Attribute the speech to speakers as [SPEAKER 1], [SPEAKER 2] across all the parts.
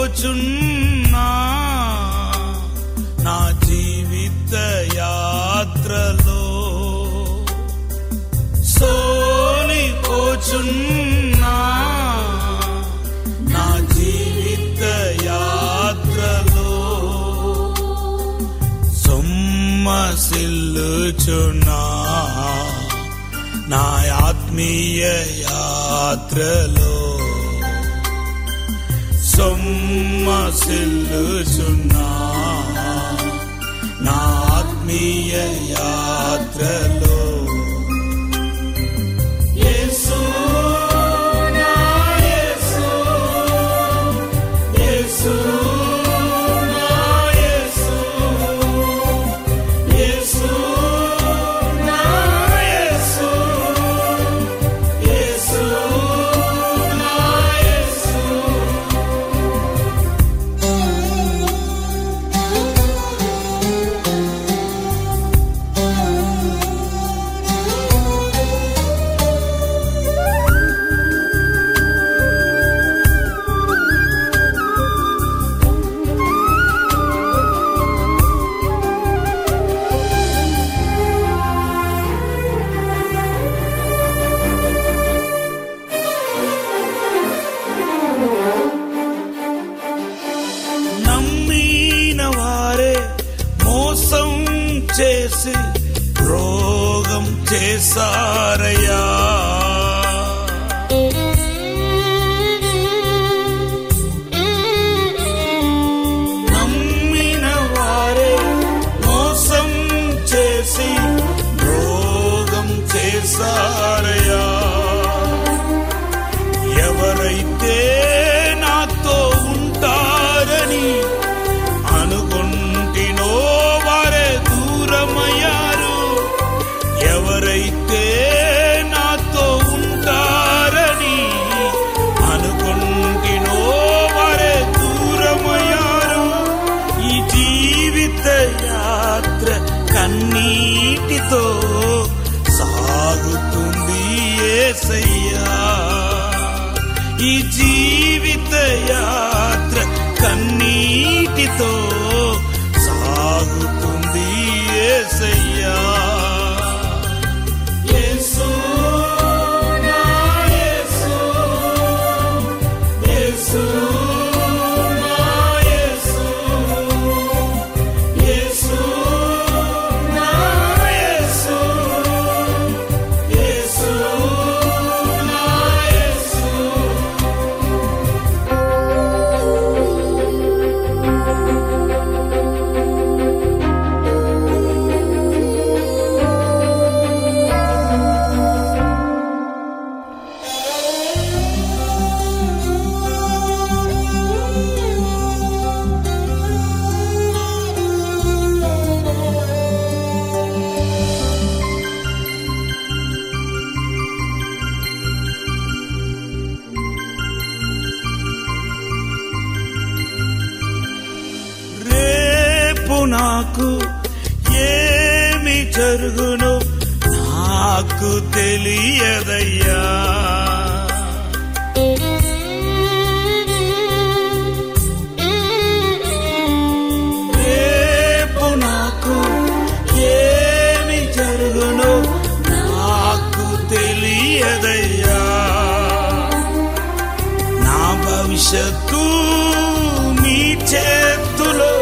[SPEAKER 1] సోలిపోచున్నా నా జీవిత యాత్రలో, సోలిపోచున్నా నా జీవిత యాత్రలో, సొమ్మసిల్లుచున్నా నా ఆత్మీయ యాత్రలో, సొమ్మసిల్లుచున్నా నా ఆత్మీయ యాత్రలో. యేసు నా యేసు, యేసు నా యేసు, యేసు నా యేసు, యేసు నా యేసు. నమ్మిన వారే మోసం చేసి రోగం చేసారయ్యా, నమ్మిన వారే మోసం చేసి రోగం చేసారయ్యా. ఎవరైతే నాతో ఉంటారని అనుకుంటినో వారే దూరమయ్యారు, ఎవరైతే నాతో ఉంటారని అనుకుంటినో వారే దూరమయ్యారు. ఈ జీవిత యాత్ర కన్నీటితో సాగుతుంది యేసయ్యా, ఈ జీవిత యాత్ర కన్నీటితో సాగుతుంది యేసయ్యా. యేసు నా యేసు, యేసు నా యేసు, యేసు నా యేసు, యేసు నా యేసు. రేపు నాకు ఏమి జరుగును నాకు తెలియదయ్యా, రేపు నాకు ఏమి జరుగును నాకు తెలియదయ్యా. నా భవిష్యత్తు నీ చేతులో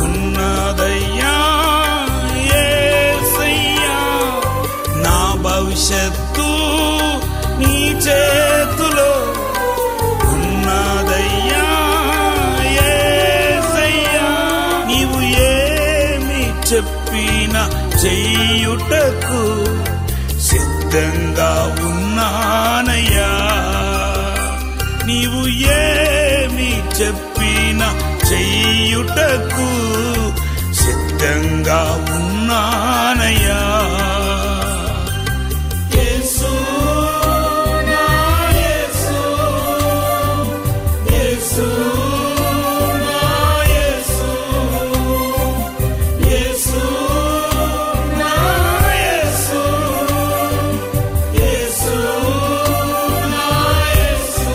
[SPEAKER 1] ఉన్నదయ్యా యేసయ్యా, నా భవిష్యత్తు నీ చేతులో ఉన్నదయ్యా యేసయ్యా. నీవు ఏమి చెప్పినా చెయ్యుటకు సిద్ధంగా ఉన్నానయ్యా, నీవు ఏమి చెప్పినా చెయ్యుటకు సిద్ధంగా ఉన్నానయ్యా. యేసు నా యేసు, యేసు నా యేసు, యేసు నా యేసు, యేసు నా యేసు.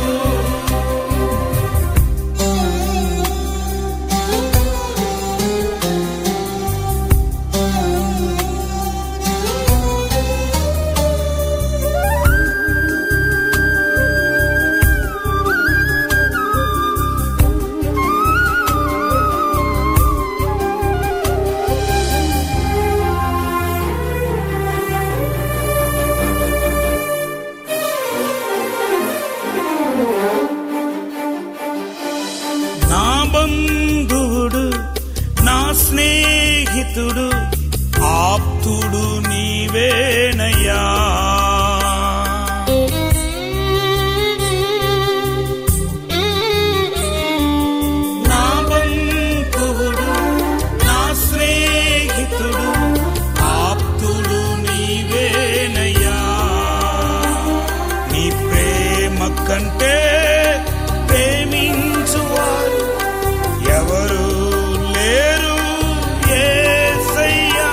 [SPEAKER 1] బంధువుడు, నా స్నేహితుడు, ఆప్తుడు నీవేనయ్యా. నా బంధువుడు, నా స్నేహితుడు, ఆప్తుడు నీవేనయ్యా. నీ ప్రేమ కంటే ప్రేమించువారు ఎవరు లేరు యేసయ్యా.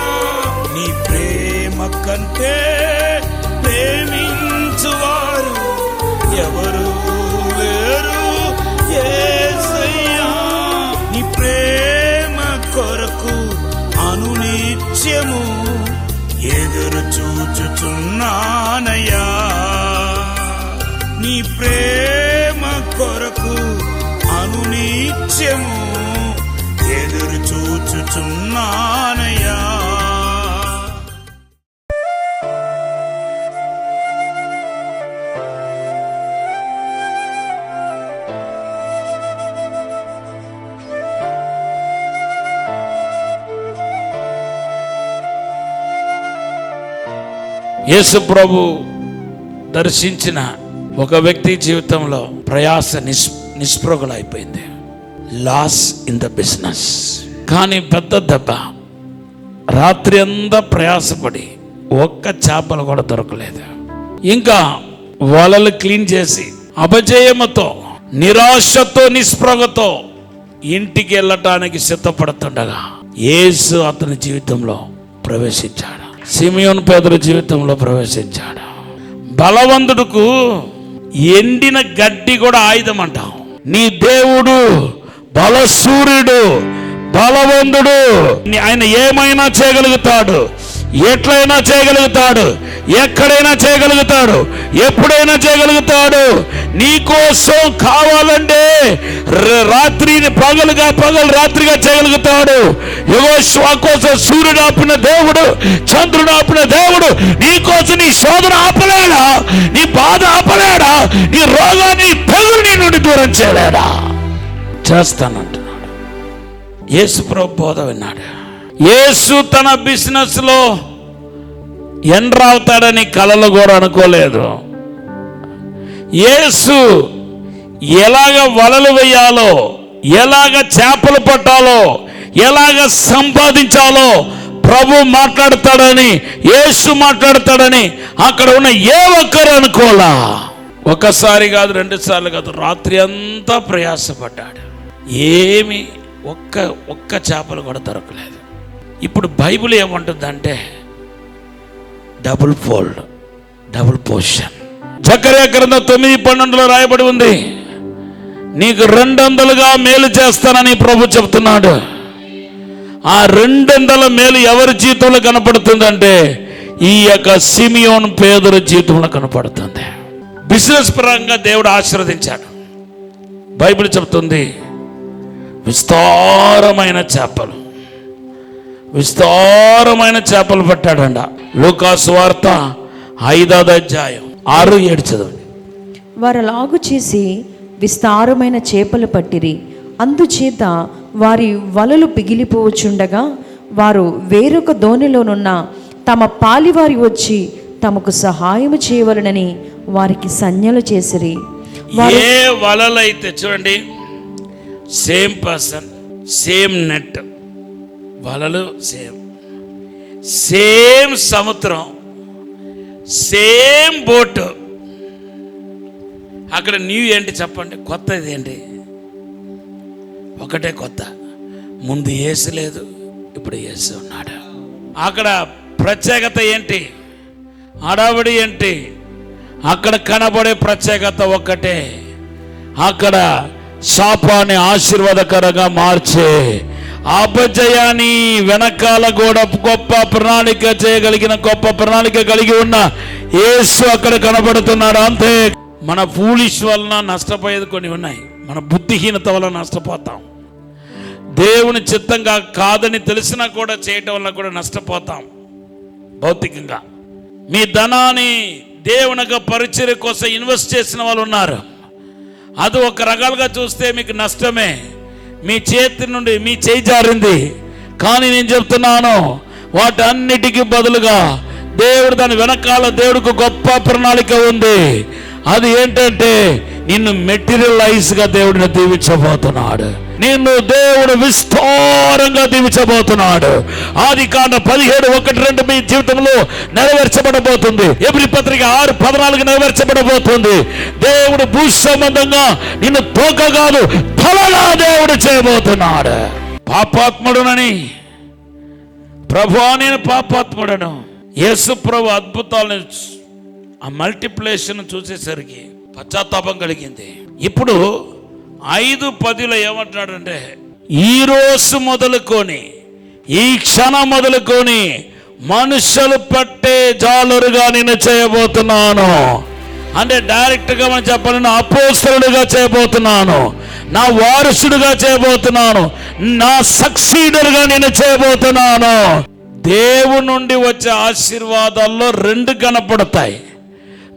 [SPEAKER 1] నీ ప్రేమ కంటే ప్రేమించువారు ఎవరు లేరు యేసయ్యా. నీ ప్రేమ కొరకు అనునిత్యము ఎదురు చూచుచున్నానయ్యా. నీ ప్రేమ కొరకు అనునిత్యము ఎదురు చూచుచున్నానయ్యా.
[SPEAKER 2] యేసు ప్రభు దర్శించిన ఒక వ్యక్తి జీవితంలో ప్రయాస నిస్పృహలైపోయింది. Loss in the business. కానీ పెద్ద దెబ్బ. రాత్రి అంతా ప్రయాసపడి ఒక్క చేపలు కూడా దొరకలేదు. ఇంకా వలలు క్లీన్ చేసి అపజయముతో, నిరాశతో, నిస్పృహతో ఇంటికి వెళ్ళటానికి సిద్ధపడుతుండగా యేసు అతని జీవితంలో ప్రవేశించాడు. సిమియోను పేతురు జీవితంలో ప్రవేశించాడు. బలవంతుడుకు ఎండిన గడ్డి కూడా ఆయుధం అంటాం. నీ దేవుడు బలసూర్యుడు, బలవంతుడు. ఆయన ఏమైనా చేయగలుగుతాడు, ఎట్లయినా చేయగలుగుతాడు, ఎక్కడైనా చేయగలుగుతాడు, ఎప్పుడైనా చేయగలుగుతాడు. నీకోసం కావాలంటే రాత్రిని పగలుగా, పగలు రాత్రిగా చేయగలుగుతాడు. యెహోషువ కోసం సూర్యుడు ఆపిన దేవుడు, చంద్రుడు ఆపిన దేవుడు నీకోసం నీ శోధన ఆపలేడా? నీ బాధ ఆపలేడా? నీ రోగాన్ని, తెగులు నీ నుండి దూరం చేయలేడా? చేస్తానంటున్నాడు. యేసు ప్రభు బోధ విన్నాడు. యేసు తన బిజినెస్ లో ఎండ్రవుతాడని కలలో కూడా అనుకోలేదు. యేసు ఎలాగ వలలు వేయాలో, ఎలాగ చేపలు పట్టాలో, ఎలాగ సంపాదించాలో ప్రభు మాట్లాడతాడని, యేసు మాట్లాడతాడని అక్కడ ఉన్న ఏ ఒక్కరు అనుకోలా. ఒకసారి కాదు, 2 సార్లు కాదు, రాత్రి అంతా ప్రయాసపడ్డాడు. ఏమి ఒక్క చేపలు కూడా దొరకలేదు. ఇప్పుడు బైబిల్ ఏమంటుందంటే డబుల్ ఫోల్డ్, డబుల్ పోర్షన్. జకర్యా గ్రంథం 9:12 రాయబడి ఉంది, నీకు 200గా మేలు చేస్తానని ప్రభు చెప్తున్నాడు. ఆ 200 మేలు ఎవరి జీవితంలో కనపడుతుందంటే ఈ యొక్క సిమియోను పేదరు జీవితంలో కనపడుతుంది. బిజినెస్ పరంగా దేవుడు ఆశీర్వదించాడు. బైబిల్ చెప్తుంది విస్తారమైన చేపలు పట్టాడంట. లూకాసు వార్త 5వ అధ్యాయం 6-7 చదవండి.
[SPEAKER 3] వారు లాగు చేసి విస్తారమైన చేపలు పట్టిరి. అందుచేత వారి వలలు పిగిలిపోవచ్చుండగా వారు వేరొక దోణిలోనున్న తమ పాలివారి వచ్చి తమకు సహాయం చేయవలనని వారికి సంజ్ఞలు చేసిరి.
[SPEAKER 2] ఏ వలలైతే చూడండి, సేమ్ పర్సన్, సేమ్ నెట్, వలలు సేమ్ సముద్రం, సేమ్ బోటు. అక్కడ న్యూ ఏంటి చెప్పండి? కొత్త ఇదేంటి? ఒకటే కొత్త. ముందు యేసు లేదు, ఇప్పుడు యేసు ఉన్నాడు. అక్కడ ప్రత్యేకత ఏంటి? హడావిడి ఏంటి? అక్కడ కనబడే ప్రత్యేకత ఒక్కటే. అక్కడ శాపాన్ని ఆశీర్వాదకరంగా మార్చే, అపజయాన్ని వెనకాల కూడా గొప్ప ప్రణాళిక చేయగలిగిన, గొప్ప ప్రణాళిక కలిగి ఉన్న యేసు అక్కడ కనబడుతున్నాడు. అంతే. మన ఫూలిష్ వలన నష్టపోయేది కొన్ని ఉన్నాయి. మన బుద్ధిహీనత వలన నష్టపోతాం. దేవుని చిత్తంగా కాదని తెలిసినా కూడా చేయటం వల్ల కూడా నష్టపోతాం భౌతికంగా. మీ ధనాన్ని దేవుని పరిచర్య కోసం ఇన్వెస్ట్ చేసిన వాళ్ళు ఉన్నారు. అది ఒక రకాలుగా చూస్తే మీకు నష్టమే. మీ చేతి నుండి మీ చేయి జారింది. కానీ నేను చెప్తున్నాను, వాటన్నిటికీ బదులుగా దేవుడు దాని వెనకాల దేవుడికి గొప్ప ప్రణాళిక ఉంది. అది ఏంటంటే నిన్ను మెటీరియలైజ్ గా దేవుడిని దీవించబోతున్నాడు. నిన్ను దేవుడు విస్తారంగా దీవించబోతున్నాడు. ఆదికాండం 17:1-2 మీ జీవితంలో నెరవేర్చబడబోతుంది. ఎబ్రీ పత్రిక 6:14 నెరవేర్చబడబోతుంది. దేవుడు భూ సంబంధంగా నిన్ను తోక కాదు తలగా దేవుడు చేయబోతున్నాడు. పాపాత్ముడునని ప్రభువా నేను పాపాత్ముడను. యేసు ప్రభు అద్భుతాలను ఆ మల్టిప్లేషన్ చూసేసరికి పశ్చాత్తాపం కలిగింది. ఇప్పుడు 5:10 ఏమంటున్నాడంటే, ఈ రోజు మొదలుకొని ఈ క్షణం మొదలుకొని మనుషులు పట్టే జాలరుగా నేను చేయబోతున్నాను. అంటే డైరెక్ట్గా మనం చెప్పాలని అపోస్తలుడిగా చేయబోతున్నాను, నా వారసుడుగా చేయబోతున్నాను, నా సక్సీడర్గా నేను చేయబోతున్నాను. దేవుని నుండి వచ్చే ఆశీర్వాదాల్లో 2 కనపడతాయి.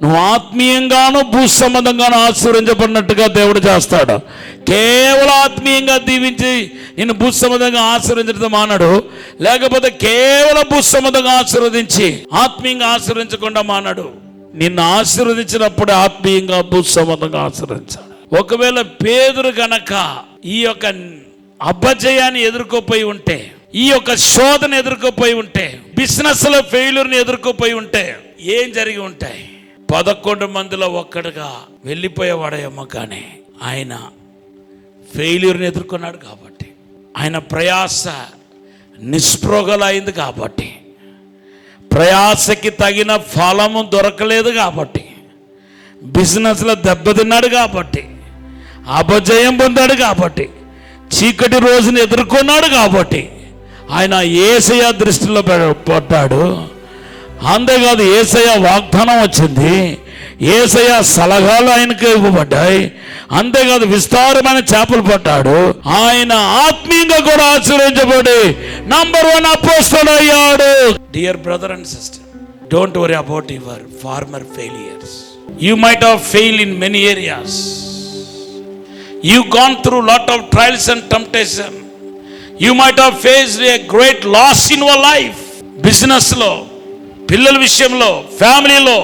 [SPEAKER 2] నువ్వు ఆత్మీయంగాను భూ సంబంధంగాను ఆశీర్వదించబడినట్టుగా దేవుడు చేస్తాడు. కేవలం ఆత్మీయంగా దీవించి నిన్ను భూ సంబంధంగా ఆశీర్వదించడం మానడు. లేకపోతే కేవలం భూ సంబంధంగా ఆశీర్వదించి ఆత్మీయంగా ఆశీర్వదించకుండా మానడు. నిన్ను ఆశీర్వదించినప్పుడు ఆత్మీయంగా భూ సంబంధంగా ఆశీర్వదించాడు. ఒకవేళ పేదరు గనక ఈ యొక్క అపజయాన్ని ఎదుర్కోపోయి ఉంటే, ఈ యొక్క శోధన ఎదుర్కోపోయి ఉంటే, బిజినెస్ లో ఫెయిల్యూర్ని ఎదుర్కోపోయి ఉంటే ఏం జరిగి ఉంటాయి? 11 మందిలో ఒక్కడుగా వెళ్ళిపోయేవాడేమో. కానీ ఆయన ఫెయిల్యూర్ని ఎదుర్కొన్నాడు కాబట్టి, ఆయన ప్రయాస నిస్పృహలైంది కాబట్టి, ప్రయాసకి తగిన ఫలము దొరకలేదు కాబట్టి, బిజినెస్లో దెబ్బతిన్నాడు కాబట్టి, అపజయం పొందాడు కాబట్టి, చీకటి రోజుని ఎదుర్కొన్నాడు కాబట్టి ఆయన యేసయ్య దృష్టిలో పడ్డాడు. అంతేకాదు, యేసయ్య వాగ్దానం వచ్చింది, యేసయ్య సలహాలు ఆయనకు ఇవ్వబడ్డాయి. అంతేకాదు, విస్తారమైన చేపలు పట్టాడు. ఆయన ఆత్మీయంగా కూడా ఆశీర్వదించబడి నంబర్ 1 అపోస్తలుడు అయ్యాడు. Dear brother and sister, don't worry about your former failures. You might have fail in many areas. You gone through lot of trials and temptation. You might have faced a great loss in your life. బిజినెస్లో, పిల్లల విషయంలో, ఫ్యామిలీలో,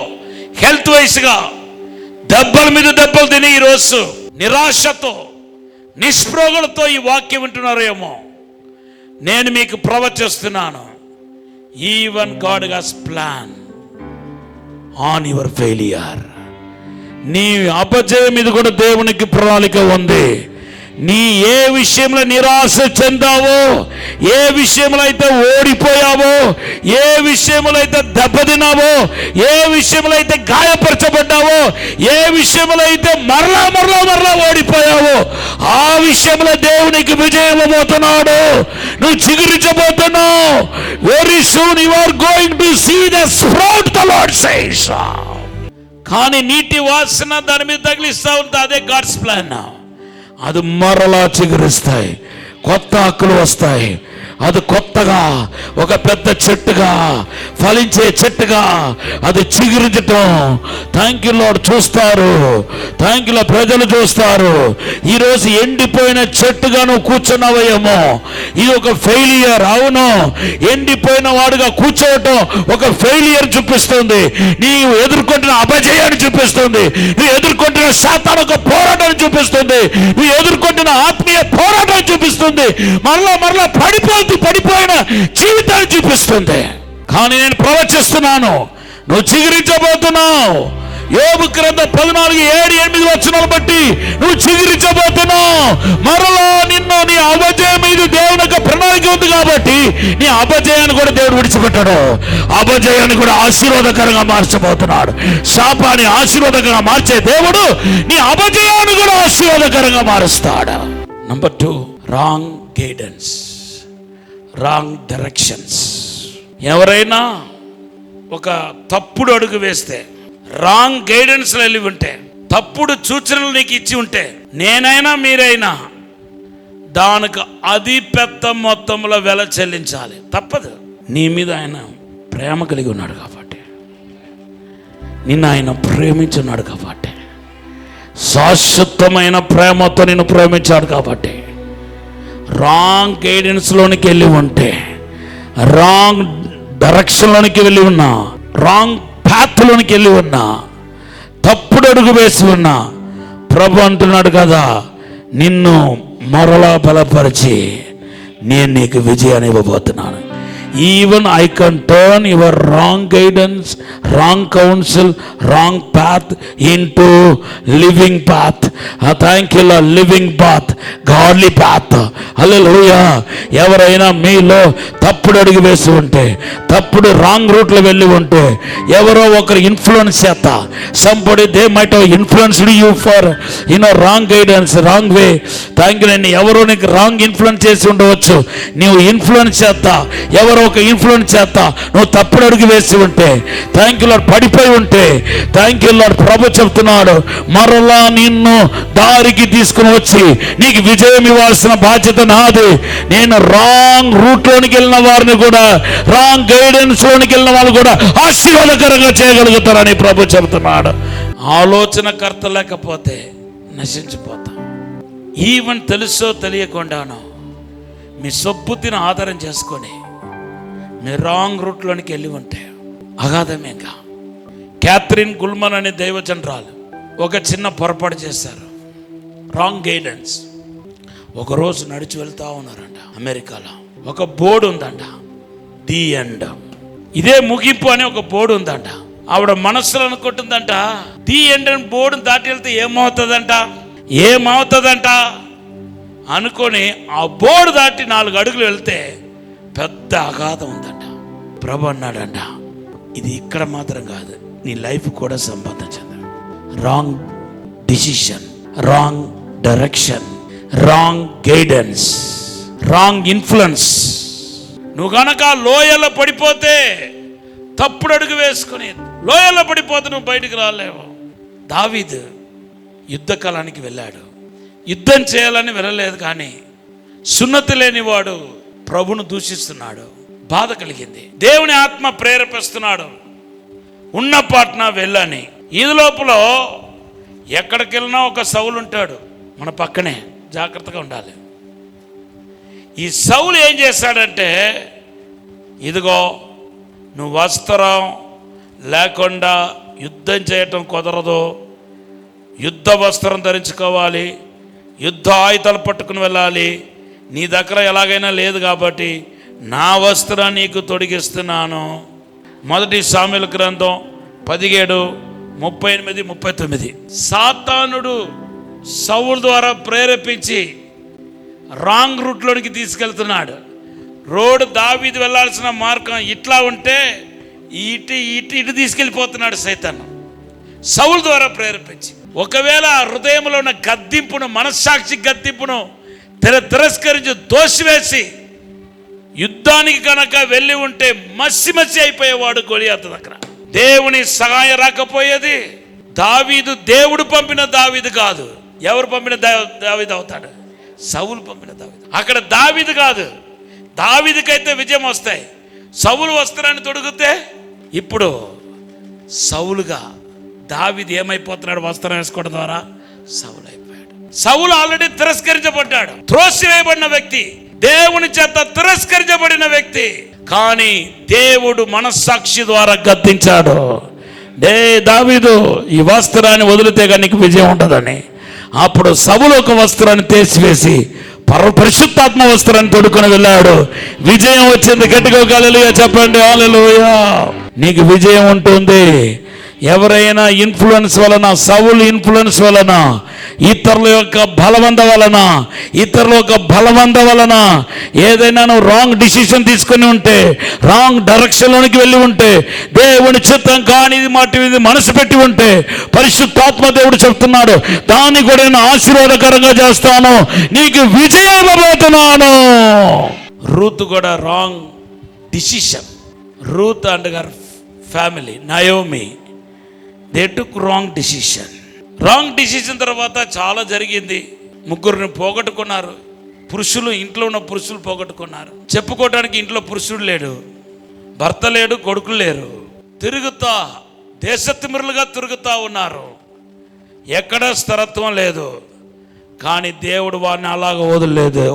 [SPEAKER 2] health వైస్గా దెబ్బల మీద దెబ్బలు తిని ఈరోజు నిరాశతో నిస్పృహలతో ఈ వాక్యం వింటున్నారేమో. నేను మీకు ప్రవచిస్తున్నాను, even God has plan on your failure. నీ అపజయం మీద కూడా దేవునికి ప్రణాళిక ఉంది. నీ ఏ విషయంలో నిరాశ చెందావో, ఏ విషయంలో అయితే ఓడిపోయావో, ఏ విషయంలో అయితే దెబ్బతిన్నావో, ఏ విషయంలో అయితే గాయపరచబడ్డావో, ఏ విషయంలో అయితే మరలా ఓడిపోయావో, ఆ విషయంలో దేవునికి విజయం ఇవ్వబోతున్నాడు. నువ్వు చిగురించబోతున్నావు. Very soon you are going to see the sprout the Lord says. కానీ నీటి వాసన దాని మీద తగిలిస్తా ఉంటే అదే గాడ్స్ ప్లాన్. అది మరలా చిగురిస్తాయి, కొత్త ఆకులు వస్తాయి. అది కొత్తగా ఒక పెద్ద చెట్టుగా, ఫలించే చెట్టుగా అది చిగురించటం థ్యాంక్ యూ లార్డ్ చూస్తారు. థ్యాంక్ యూ లార్డ్ ప్రజలు చూస్తారు. ఈరోజు ఎండిపోయిన చెట్టుగా నువ్వు కూర్చున్నావేమో, ఇది ఒక ఫెయిలియర్. అవును, ఎండిపోయిన వాడుగా కూర్చోవటం ఒక ఫెయిలియర్ చూపిస్తుంది. నీవు ఎదుర్కొంటున్న అపజయాన్ని చూపిస్తుంది. నువ్వు ఎదుర్కొంటున్న సాతాను ఒక పోరాటాన్ని చూపిస్తుంది. నువ్వు ఎదుర్కొంటున్న ఆత్మీయ పోరాటం చూపిస్తుంది. మరలా పడిపోయిన జీవితాన్ని చూపిస్తుంది. కానీ నేను ప్రవచిస్తున్నాను, నువ్వు చిగురించబోతున్నావు. యోబు గ్రంథం 14:7-8 వచనాలు బట్టి నువ్వు చిగురించబోతున్నావు. మరలా నిన్ను నీ అపజయం మీద దేవుని యొక్క ప్రణాళిక ఉంది కాబట్టి నీ అపజయాన్ని కూడా దేవుడు విడిచిపెట్టాడు. అపజయాన్ని కూడా ఆశీర్వాదకరంగా మార్చబోతున్నాడు. శాపాన్ని ఆశీర్వాదకరంగా మార్చే దేవుడు నీ అపజయాన్ని కూడా ఆశీర్వాదకరంగా మారుస్తాడు. Number 2, wrong guidance, wrong directions. ఎవరైనా ఒక తప్పుడు అడుగు వేస్తే, రాంగ్ గైడెన్స్ వెళ్ళి ఉంటే, తప్పుడు సూచనలు నీకు ఇచ్చి ఉంటే, నేనైనా మీరైనా దానికి అది పెద్ద మొత్తంలో వెల చెల్లించాలి. తప్పదు. నీ మీద ఆయన ప్రేమ కలిగి ఉన్నాడు కాబట్టి, నిన్ను ఆయన ప్రేమించున్నాడు కాబట్టి, శాశ్వతమైన ప్రేమతో నిన్ను ప్రేమించాడు కాబట్టి రాంగ్ గైడెన్స్లోనికి వెళ్ళి ఉంటే, రాంగ్ డైరెక్షన్లోనికి వెళ్ళి ఉన్నా, రాంగ్ పాత్లోనికి వెళ్ళి ఉన్నా, తప్పుడు అడుగు వేసి ఉన్నా, ప్రభు అంటున్నాడు కదా, నిన్ను మరలా బలపరిచి నేను నీకు విజయాన్ని ఇవ్వబోతున్నాను. Even I can turn your wrong guidance, wrong counsel, wrong path into living path. Thank you Lord, living path, godly path. Hallelujah. ఎవరైనా మీలో తప్పుడు అడుగు వేసి ఉంటే, తప్పుడు రాంగ్ రూట్లో వెళ్ళి ఉంటే, ఎవరో ఒకరు ఇన్ఫ్లుయెన్స్ చేత, somebody they might have influenced you for wrong guidance, wrong way. Thank you. నేను ఎవరో నీకు రాంగ్ ఇన్ఫ్లుయెన్స్ చేసి ఉండవచ్చు. నీవు ఇన్ఫ్లుయెన్స్ చేత, ఎవరో ఒక ఇన్ఫ్లుయెన్స్ చేత నువ్వు తప్పుడు అడుగు వేసి ఉంటే, థ్యాంక్ యూ లార్డ్, పడిపోయి ఉంటే, థ్యాంక్ యూ లార్డ్, ప్రభు చెప్తున్నాడు, మరలా నిన్ను దారికి తీసుకుని వచ్చి నీకు విజయం ఇవ్వాల్సిన బాధ్యత నాది. నేను రాంగ్ రూట్లోనికి వెళ్ళిన వారిని కూడా, రాంగ్ గైడెన్స్ లోనికి వెళ్ళిన వాళ్ళు కూడా ఆశీర్వాదకరంగా చేయగలుగుతారని ప్రభు చెబుతున్నాడు. ఆలోచనకర్త లేకపోతే నశించిపోతాం. ఈవెన్ తెలుసో తెలియకుండానో మీ సొబ్బుతిని ఆధారం చేసుకొని మీరు రాంగ్ రూట్లోనికి వెళ్ళి ఉంటే అగాధమేగా. క్యాథరిన్ గుల్మన్ అనే దైవజనరాలు ఒక చిన్న పొరపాటు చేశారు, రాంగ్ గైడెన్స్. ఒకరోజు నడిచి వెళ్తూ ఉన్నారంట. అమెరికాలో ఒక బోర్డు ఉందంట, ది ఎండ్, ఇదే ముగింపు అని ఒక బోర్డు ఉందంట. ఆవిడ మనస్సులో అనుకుంటుందంట, ది ఎండ్ అని బోర్డుని దాటి వెళ్తే ఏమవుతుందంట అనుకొని ఆ బోర్డు దాటి 4 అడుగులు వెళ్తే పెద్ద అగాధం ఉందంట. ప్రభు అన్నాడంట, ఇది ఇక్కడ మాత్రం కాదు, నీ లైఫ్ కూడా సంబంధించింది. Wrong decision, wrong direction, wrong guidance, wrong influence. నువ్వు కనుక లోయలో పడిపోతే, తప్పుడు అడుగు వేసుకుని లోయలో పడిపోతే నువ్వు బయటికి రాలేవు. దావీదు యుద్ధకాలానికి వెళ్ళాడు, యుద్ధం చేయాలని వెళ్ళలేదు, కానీ సున్నతి లేనివాడు ప్రభును దూషిస్తున్నాడు. బాధ కలిగింది. దేవుని ఆత్మ ప్రేరేపిస్తున్నాడు, ఉన్న పాటన వెళ్ళని. ఈ లోపల ఎక్కడికి వెళ్ళినా ఒక సౌలు ఉంటాడు మన పక్కనే, జాగ్రత్తగా ఉండాలి. ఈ సౌలు ఏం చేశాడంటే, ఇదిగో నువ్వు వస్త్రం లేకుండా యుద్ధం చేయటం కుదరదు, యుద్ధ వస్త్రం ధరించుకోవాలి, యుద్ధ ఆయుధాలు పట్టుకుని వెళ్ళాలి, నీ దగ్గర ఎలాగైనా లేదు కాబట్టి నా వస్త్రాన్ని నీకు తొడిగిస్తున్నాను. 1 సామెల గ్రంథం 17:38-39. సాతానుడు సౌలు ద్వారా ప్రేరేపించి రాంగ్ రూట్లోనికి తీసుకెళ్తున్నాడు. రోడ్డు దావీదు వెళ్ళాల్సిన మార్గం ఇట్లా ఉంటే ఇటు తీసుకెళ్ళిపోతున్నాడు సైతాను, సౌలు ద్వారా ప్రేరేపించి. ఒకవేళ హృదయంలో ఉన్న గద్దింపును, మనస్సాక్షి గద్దింపును తిరస్కరించి దోసివేసి యుద్ధానికి కనుక వెళ్ళి ఉంటే మసి అయిపోయేవాడు గొలియాతు దగ్గర. దేవుని సహాయం రాకపోయేది. దావీదు దేవుడు పంపిన దావీదు కాదు. ఎవరు పంపిన దావీదు అవుతాడు? సౌలు పంపిన దావీదు. అక్కడ దావీదు కాదు, దావీదుకైతే విజయం వస్తాయి. సౌలు వస్త్రాన్ని తొడిగితే ఇప్పుడు సౌలుగా దావీదు ఏమైపోతున్నాడు? వస్త్రం వేసుకోవడం ద్వారా సౌలు అయిపోయాడు. సౌలు ఆల్రెడీ తిరస్కరించబడ్డాడు, త్రోసివేయబడిన వ్యక్తి, దేవుని చేత తిరస్కరించబడిన వ్యక్తి. కానీ దేవుడు మనస్సాక్షి ద్వారా గద్దించాడు, దావీదు ఈ వస్త్రాన్ని వదిలితే కానీ నీకు విజయం ఉంటుందని. అప్పుడు సౌలు ఒక వస్త్రాన్ని తీసివేసి పరిశుద్ధాత్మ వస్త్రాన్ని తొడుకొని వెళ్ళాడు. విజయం వచ్చింది. గట్టిగా హల్లెలూయా చెప్పండి. హల్లెలూయా. నీకు విజయం ఉంటుంది. ఎవరైనా ఇన్ఫ్లుయెన్స్ వలన, సౌలు ఇన్ఫ్లుయెన్స్ వలన, ఇతరుల యొక్క బలవంత వలన ఏదైనా నువ్వు రాంగ్ డిసిషన్ తీసుకుని ఉంటే, రాంగ్ డైరెక్షన్లోనికి వెళ్ళి ఉంటే, దేవుని చిత్తం కాని మాట ఇది మనసు పెట్టి ఉంటే, పరిశుద్ధాత్మ దేవుడు చెప్తున్నాడు, దాన్ని కూడా నేను ఆశీర్వాదకరంగా చేస్తాను, నీకు విజయం ఇవ్వబోతున్నాను. రూత్ కూడా రాంగ్ డిసిషన్. రూత్ అండ్ గారు family, Naomi, they took wrong decision. Wrong decision తర్వాత చాలా జరిగింది. 3 పోగొట్టుకున్నారు. పురుషులు, ఇంట్లో ఉన్న పురుషులు పోగొట్టుకున్నారు. చెప్పుకోవడానికి ఇంట్లో పురుషుడు లేడు, భర్త లేడు, కొడుకులు లేరు. తిరుగుతా దేశతిమిరులుగా తిరుగుతూ ఉన్నారు. ఎక్కడ స్థిరత్వం లేదు. కానీ దేవుడు వారిని అలాగ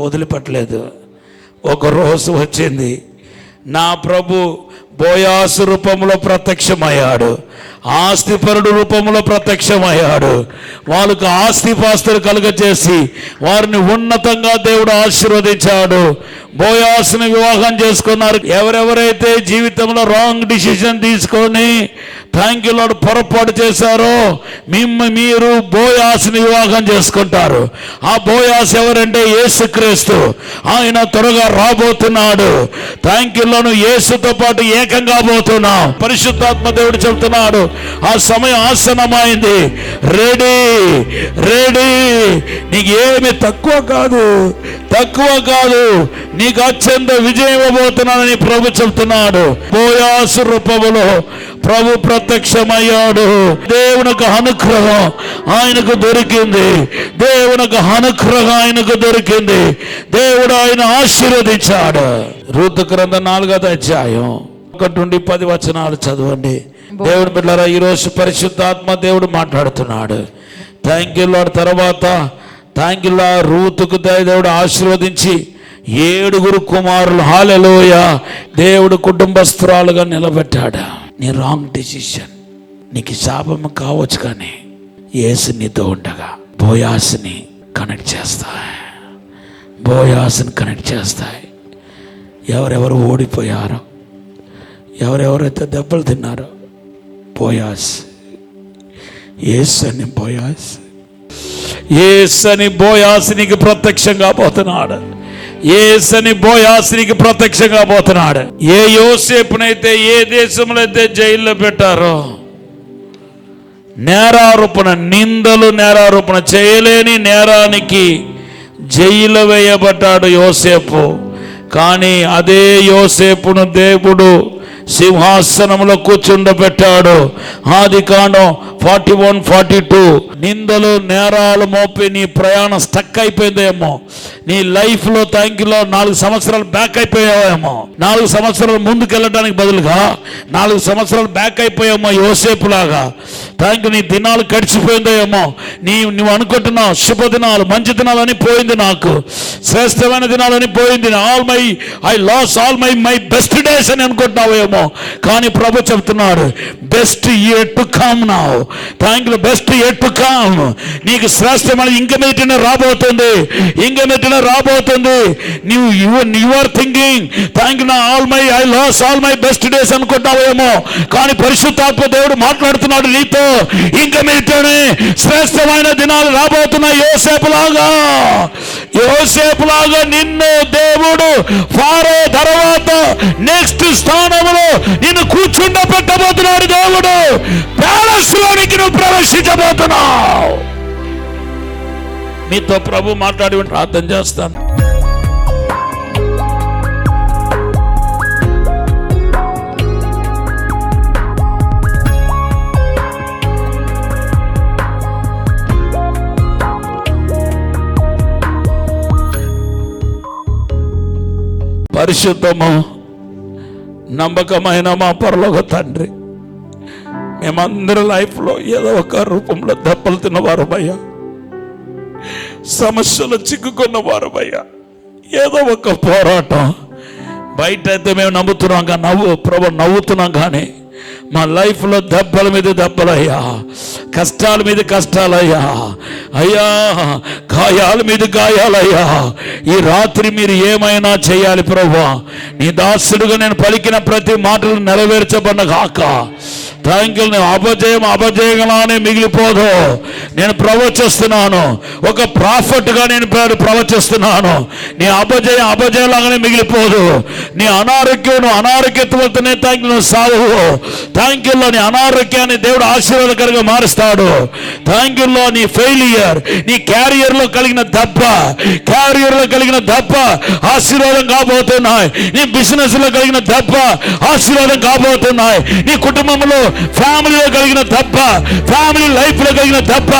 [SPEAKER 2] వదిలిపెట్టలేదు. ఒక రోజు వచ్చింది, నా ప్రభు బోయాసు రూపంలో ప్రత్యక్షమయ్యాడు, ఆస్తిపరుడు రూపంలో ప్రత్యక్షమయ్యాడు. వాళ్ళకు ఆస్తిపాస్తులు కలుగజేసి వారిని ఉన్నతంగా దేవుడు ఆశీర్వదించాడు. బోయాసుని వివాహం చేసుకున్నారు. ఎవరెవరైతే జీవితంలో రాంగ్ డిసిషన్ తీసుకొని థ్యాంక్ యూ లార్డ్ పొరపాటు చేశారో మీరు బోయాసుని వివాహం చేసుకుంటారు. ఆ బోయాస్ ఎవరంటే యేసుక్రీస్తు. ఆయన త్వరగా రాబోతున్నాడు. థ్యాంక్ యూ లార్డ్, యేసుతో పాటు ఏకం కాబోతున్నాం. పరిశుద్ధాత్మ దేవుడు చెబుతున్నాడు, ఆ సమయం ఆసన్నమైంది. Ready ready. నీకు ఏమి తక్కువ కాదు, నీకు అత్యంత విజయం ఇవ్వబోతున్నానని ప్రభు చెబుతున్నాడు. బోయాసు రూపములో ప్రభు ప్రత్యక్షమయ్యాడు. దేవునికి అనుగ్రహం ఆయనకు దొరికింది. దేవుడు ఆయన ఆశీర్వదించాడు. రూతు గ్రంథం 4వ అధ్యాయం 1 నుండి 10 వచనాలు చదవండి. దేవుడు బిడ్డలారా, ఈరోజు పరిశుద్ధాత్మ దేవుడు మాట్లాడుతున్నాడు. Thank you lord. తర్వాత థ్యాంక్ యూ లార్డ్, రూతుకు దేవుడు ఆశీర్వదించి 7 కుమారులు, హల్లెలూయా, దేవుడు కుటుంబస్తురాలుగా నిలబెట్టాడు. నీ రాంగ్ డెసిషన్ నీకు శాపము కావచ్చు, కానీ యేసు నీతో ఉండగా బోయాసుని కనెక్ట్ చేస్తాయి. ఎవరెవరు ఓడిపోయారో, ఎవరెవరైతే దెబ్బలు తిన్నారో, యేసని బోయాసునికి ప్రత్యక్షంగా పోతున్నాడు. ఏ యోసేపునైతే ఏ దేశంలో అయితే జైల్లో పెట్టారో, నేరారోపణ చేయలేని నేరానికి జైలు వేయబడ్డాడు యోసేపు. కానీ అదే యోసేపును దేవుడు సింహాసనంలో కూర్చుండబెట్టాడు. ఆదికాండం 41-42. నిందలు నేరాలు మోపి నీ ప్రయాణం స్టక్ అయిపోయిందేమో, నీ లైఫ్ లో థ్యాంక్ యూ 4 సంవత్సరాలు బ్యాక్ అయిపోయావేమో, 4 సంవత్సరాలు ముందుకు వెళ్ళడానికి బదులుగా 4 సంవత్సరాలు బ్యాక్ అయిపోయామో యోసేపు లాగా. థ్యాంక్ యూ, నీ దినాలు గడిచిపోయిందేమో. నువ్వు అనుకుంటున్నావు శుభదినాలు, మంచి దినాలని పోయింది, నాకు శ్రేష్టమైన దినాలని పోయింది, I loss all my best days అని అనుకుంటున్నావేమో. కానీ ప్రభు చెప్తున్నాడు, best yet to come now. Thank you, best yet to come. నీకు శ్రేష్టమైన ఇంక మీదనే రాబోతుంది. You are thinking thank you I loss all my best days అనుకుంటావేమో. కానీ పరిశుద్ధాత్మ దేవుడు మాట్లాడుతున్నాడు నీతో, ఇంక మీదనే శ్రేష్టమైన దినాలు రాబోతున్నాయి. యోసేపులాగా నిన్ను దేవుడు ఫారో తర్వాత నెక్స్ట్ స్థానంలో నిన్ను కూర్చుండబెట్టబోతున్నాడు. దేవుడు ప్యాలెస్ లోనికి నువ్వు ప్రవేశించబోతున్నావు. నీతో ప్రభు మాట్లాడి ప్రార్థన చేస్తాను. పరిశుద్ధము నమ్మకమైన మా పరలోక తండ్రి, మేమందరి లైఫ్లో ఏదో ఒక రూపంలో దెబ్బలు తిన్నవారు భయ్యా, సమస్యలు చిక్కుకున్నవారు భయ్యా, ఏదో ఒక పోరాటం. బయట అయితే మేము నమ్ముతున్నాం కానీ నవ్వుతున్నాం, కానీ మా లైఫ్లో దెబ్బల మీద దెబ్బలయ్యా, కష్టాల మీద కష్టాలయ్యా, అయ్యా గాయాల మీద గాయాలయ్యా. ఈ రాత్రి మీరు ఏమైనా చేయాలి ప్రభువా. నీ దాసుడుగా నేను పలికిన ప్రతి మాటలు నెరవేర్చబడిన కాక. Thank you. నేను అపజయంగానే మిగిలిపోదు. నేను ప్రవచిస్తున్నాను, ఒక ప్రాఫిట్గా నేను ప్రవచిస్తున్నాను. నీ అపజయంలాగానే మిగిలిపోదు. నీ అనారోగ్యతనే థ్యాంక్ యూ సాగు. Thank you. నీ అనారోగ్యాన్ని దేవుడు ఆశీర్వాదకరంగా మారుస్తాడు. Thank you. నీ ఫెయిలియర్, నీ క్యారియర్లో కలిగిన దెబ్బ ఆశీర్వాదం కాబోతున్నాయి. నీ బిజినెస్ లో కలిగిన దెబ్బ ఆశీర్వాదం కాబోతున్నాయి. నీ కుటుంబంలో ఫ్యామిలీలో కలిగిన దెబ్బ, ఫ్యామిలీ లైఫ్ లో కలిగిన దెబ్బ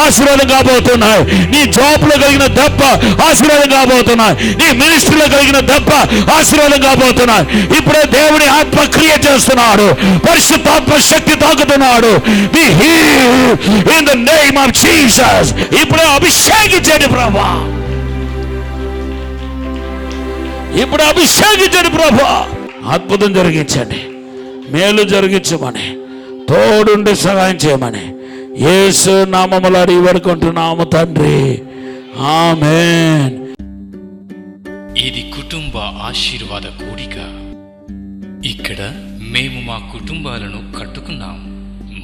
[SPEAKER 2] ఆశీర్వాదం కాబోతున్నాయి. నీ జాబ్ లో కలిగిన దెబ్బ ఆశీర్వాదం కాబోతున్నాయి. నీ మినిస్ట్రీలో కలిగిన దెబ్బ ఆశీర్వాదం కాబోతున్నాయి. ఇప్పుడే దేవుని ఆత్మ క్రియ చేస్తున్నాడు, పరిశుద్ధాత్మ శక్తి తాకుతున్నాడు. Be healed in the name of Jesus. ఇప్పుడే అభిషేకించండి ప్రభా, ఇప్పుడు అభిషేకించండి ప్రభా. అద్భుతం జరిగించండి, మేలు జరిగించమని, తోడుండి సహాయం చేయమని యేసు నామములో అడిగి వేడుకుంటున్నాము తండ్రి, ఆమేన్.
[SPEAKER 4] ఇది కుటుంబ ఆశీర్వాద కూడిక. ఇక్కడ మేము మా కుటుంబాలను కట్టుకున్నాం.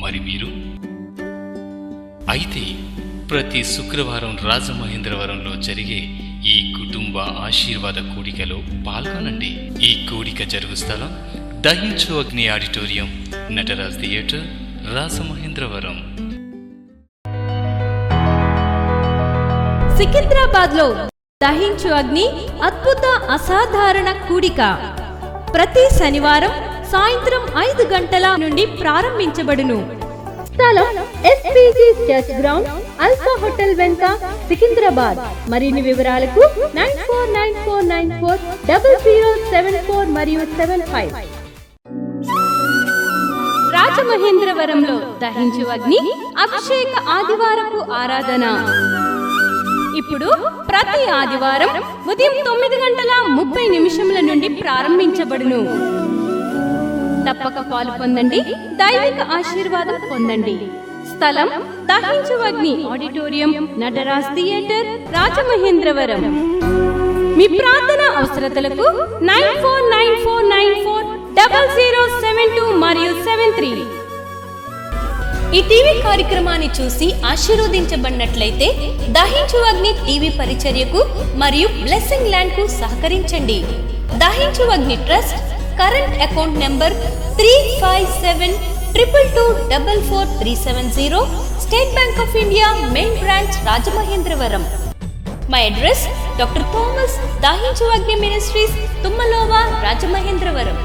[SPEAKER 4] మరి మీరు? అయితే ప్రతి శుక్రవారం రాజమహేంద్రవరంలో జరిగే ఈ కుటుంబ ఆశీర్వాద కూడికలో పాల్గొనండి. ఈ కూడిక జరుగు స్థలం దహించు అగ్ని ఆడిటోరియం, నటరాజ్ థియేటర్, రాజమహేంద్రవరం.
[SPEAKER 5] సికింద్రాబాద్ లో దహించు అగ్ని అద్భుత అసాధారణ కూడిక ప్రతి శనివారం సాయంత్రం 5 గంటల నుండి ప్రారంభించబడును. స్థలం SPG church ground, alpha hotel వెనుక, సికింద్రాబాద్. మరిన్ని వివరాలకు 9494940074 మరియు 75. రాజమహేంద్రవరంలో దహించు అగ్ని అభిషేక ఆదివారపు ఆరాధన ఇప్పుడు ప్రతి ఆదివారం ఉదయం 9:30 నుండి ప్రారంభించబడును. తప్పక పాలు పొందండి, దైవిక ఆశీర్వాదం పొందండి. స్థలం దహించు అగ్ని ఆడిటోరియం, నటరాజ్ థియేటర్, రాజమహేంద్రవరం. మీ ప్రార్థన అవసరతలకు 9494940072 మరియు 73. ఈ టీవీ కార్యక్రమాన్ని చూసి ఆశీర్వదించబడినట్లయితే దహించు అగ్ని టీవీ పరిచర్యకు మరియు బ్లెస్సింగ్ ల్యాండ్ కు సహకరించండి. దహించు అగ్ని trust current account number 357222444370, State Bank of India main branch, Rajamahendravaram. My address doctor Thomas దహించు అగ్ని మినిస్ట్రీస్, తుమ్మలోవా, రాజమహేంద్రవరం.